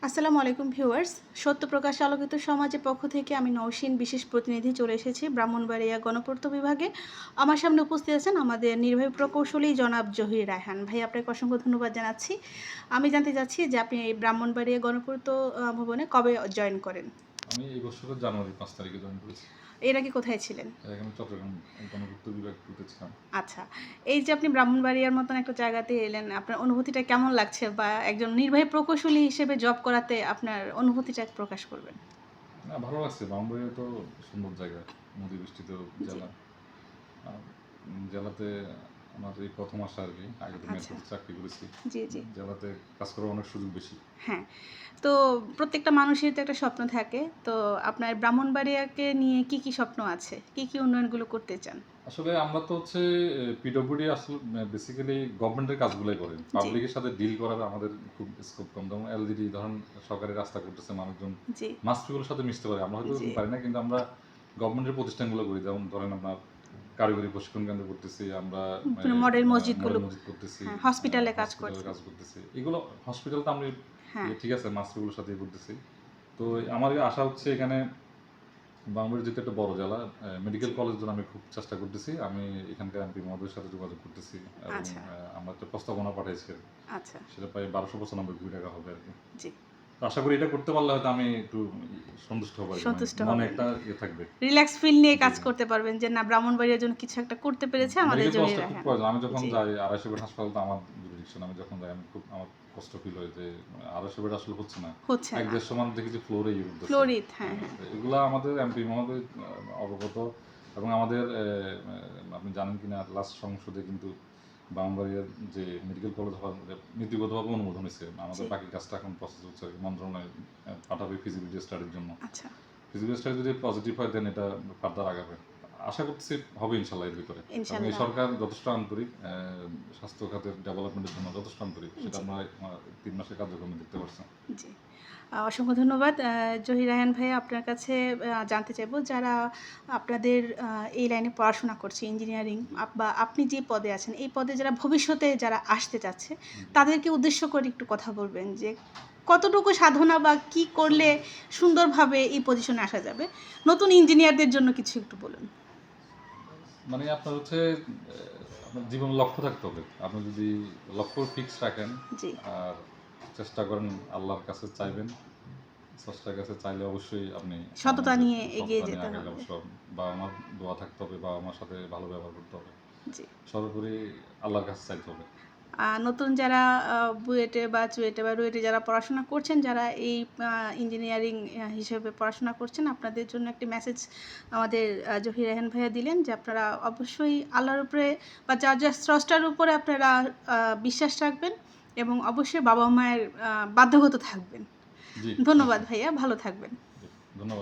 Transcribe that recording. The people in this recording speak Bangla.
আসসালামু আলাইকুম ভিউয়ার্স, সত্য প্রকাশ আলোকিত সমাজের পক্ষ থেকে আমি নওশীন বিশেষ প্রতিনিধি চলে এসেছি ব্রাহ্মণবাড়িয়া গণপূর্ত বিভাগে। আমার সামনে উপস্থিত আছেন আমাদের নির্বাহী প্রকৌশলী জনাব জহির রায়হান ভাই। আপনাকে অসংখ্য ধন্যবাদ জানাচ্ছি। আমি জানতে চাচ্ছি যে আপনি এই ব্রাহ্মণবাড়িয়া গণপূর্ত ভবনে কবে জয়েন করেন? আমি এই বছরের জানুয়ারি ৫ তারিখে জয়েন করেছি। এর আগে কোথায় ছিলেন? এর আগে আমি চট্টগ্রাম গণপূর্ত বিভাগ 2 তে ছিলাম। আচ্ছা, এই যে আপনি ব্রাহ্মণবাড়িয়ার মতন একটা জায়গাতে এলেন, আপনার অনুভূতিটা কেমন লাগছে? বা একজন নির্বাহী প্রকৌশলী হিসেবে জব করাতে আপনার অনুভূতিটা প্রকাশ করবেন? না, ভালো লাগছে। ব্রাহ্মণবাড়িয়া তো সুন্দর জায়গা, নদীবেষ্টিত জি। জেলা। আর জেলাতে আমার এই ১ম আসা আরকি। আগে তো আচ্ছা। মেট্রোতে চাকরি করেছি। জি, জি। জেলাতে কাজ করার অনেক সুযোগ বেশি। হ্যাঁ, তো প্রত্যেকটা মানুষের তো একটা স্বপ্ন থাকে। তো আপনার ব্রাহ্মণবাড়িয়াকে নিয়ে কি, কি স্বপ্ন আছে? কি, কি উন্নয়নগুলো করতে চান? আসলে আমরা তো হচ্ছে পিডব্লিউডি আসলে বেসিক্যালি গভর্নমেন্টের কাজগুলাই করে। জি, পাবলিকের সাথে ডিল করার আমাদের খুব স্কোপ কম। যেমন এলজিডি ধরেন সরকারি রাস্তা করতেছে, মানুষজন জি, মাস পিপলের সাথে মিশতে পারে। আমরা হয়তো জি। পারি না, কিন্তু আমরা গভর্নমেন্টের প্রতিষ্ঠানগুলো করি। যেমন ধরেন আপনার কারিগরি প্রশিক্ষণ কেন্দ্র করতেছি, আমরা মডেল মডেল মসজিদগুলো, মসজিদ করতেছি, হ্যাঁ, হসপিটালে কাজ হসপিটালের করছেন। কাজ করতেছি। এগুলো হসপিটাল তো আমরা হ্যাঁ, ঠিক আছে মাস পিপলের সাথে করতেছি। তো আমার আশা হচ্ছে এখানে বাংলাদেশ যেহেতু একটা বড় জেলা, মেডিকেল জি। কলেজের জন্য আমি খুব চেষ্টা করতেছি। আমি এখানকার এমপি মহোদয়ের সাথে যোগাযোগ করতেছি এবং আচ্ছা, আমরা একটা প্রস্তাবনা পাঠাইছি আরকি। আচ্ছা। সেটা প্রায় ১২৯৫ কোটি টাকা হবে আরকি। জি, তো আশা করি এটা করতে পারলে হয়তো আমি একটু সন্তুষ্ট হবো আরকি। মানে সন্তুষ্ট মনে হবেন। একটা থাকবে। রিল্যাক্স ফিল নিয়ে জি, কাজ করতে পারবেন যে না, ব্রাহ্মণবাড়িয়ার জন্য কিছু একটা করতে পেরেছে আমাদের মেডিকেল জহির কলেজটা খুব রায়হান। প্রয়োজন। আমি যখন জি, যাই ২৫০ বেড হাসপাতাল তো আমার জুরিডিকশন। আমি যখন যাই আমি খুব আমার কষ্ট ফিল হয় যে ২৫০ বেড আসলে হচ্ছে না। হচ্ছে না। ১-১৫০ মানুষ দেখেছি ফ্লোরে ইয়ে করতেছে। ফ্লোরিড, হ্যাঁ, হ্যাঁ। তো এগুলা আমাদের এমপি মহোদয় অবগত, এবং আমাদের আপনি জানেন কিনা লাস্ট সংসদে কিন্তু ব্রাহ্মণবাড়িয়ার যে মেডিকেল কলেজ হওয়ার নীতিগতভাবে অনুমোদন হয়েছে। আমাদের জি, বাকি কাজটা এখন প্রসেস হচ্ছে আরকি। মন্ত্রণালয় পাঠাবে ফিজিবিলিটি স্টাডির জন্য। আচ্ছা। ফিজিবিলিটি স্টাডি যদি পজিটিভ হয় দেন এটা ফার্দার আগাবে। আশা করতেছি হবে ইনশাআল্লাহ এর ভিতরে। এবং এই ইনশাআল্লাহ। সরকার যথেষ্ট আন্তরিক, স্বাস্থ্য খাতের ডেভেলপমেন্টের জন্য যথেষ্ট আন্তরিক। সেটা জি, আমরা ৩ মাসের কার্যক্রমে দেখতে পারছি। জি। অসংখ্য ধন্যবাদ। জহির রায়হান ভাইয়া, আপনার কাছে জানতে চাইবো যারা আপনাদের এই লাইনে পড়াশোনা করছে ইঞ্জিনিয়ারিং, জি, বা আপনি যে পদে আছেন, এই পদে যারা ভবিষ্যতে যারা আসতে চাচ্ছে, জি। তাদেরকে উদ্দেশ্য করে একটু কথা বলবেন যে কতটুকু সাধনা বা কি করলে সুন্দরভাবে এই পজিশনে আসা যাবে? নতুন ইঞ্জিনিয়ারদের জন্য কিছু একটু বলুন। মানে আপনার হচ্ছে আপনার জীবনে লক্ষ্য থাকতে হবে। আপনি যদি লক্ষ্য ফিক্স রাখেন জি, আর চেষ্টা করেন, আল্লাহর কাছে চাইবেন। স্রষ্টার কাছে চাইলে অবশ্যই আপনি সততা আমাদের নিয়ে এগিয়ে সততা নিয়ে যেতে আগাইলে হবে। অবশ্য বাবা-মার দোয়া থাকতে হবে, বাবা-মার সাথে ভালো ব্যবহার করতে হবে। জি। সর্বোপরি আল্লাহর কাছে চাইতে হবে। নতুন যারা বুয়েটে বা চুয়েটে বা রুয়েটে যারা পড়াশোনা করছেন, যারা এই ইঞ্জিনিয়ারিং হিসেবে পড়াশোনা করছেন, আপনাদের জন্য একটি মেসেজ আমাদের জহির রায়হান ভাইয়া দিলেন যে আপনারা অবশ্যই আল্লাহর উপরে বা যার স্রষ্টার উপরে আপনারা বিশ্বাস রাখবেন এবং অবশ্যই বাবা মায়ের বাধ্যগত থাকবেন। জি, ধন্যবাদ নিশ্চয়ই। ভাইয়া, ভালো থাকবেন। জি, ধন্যবাদ।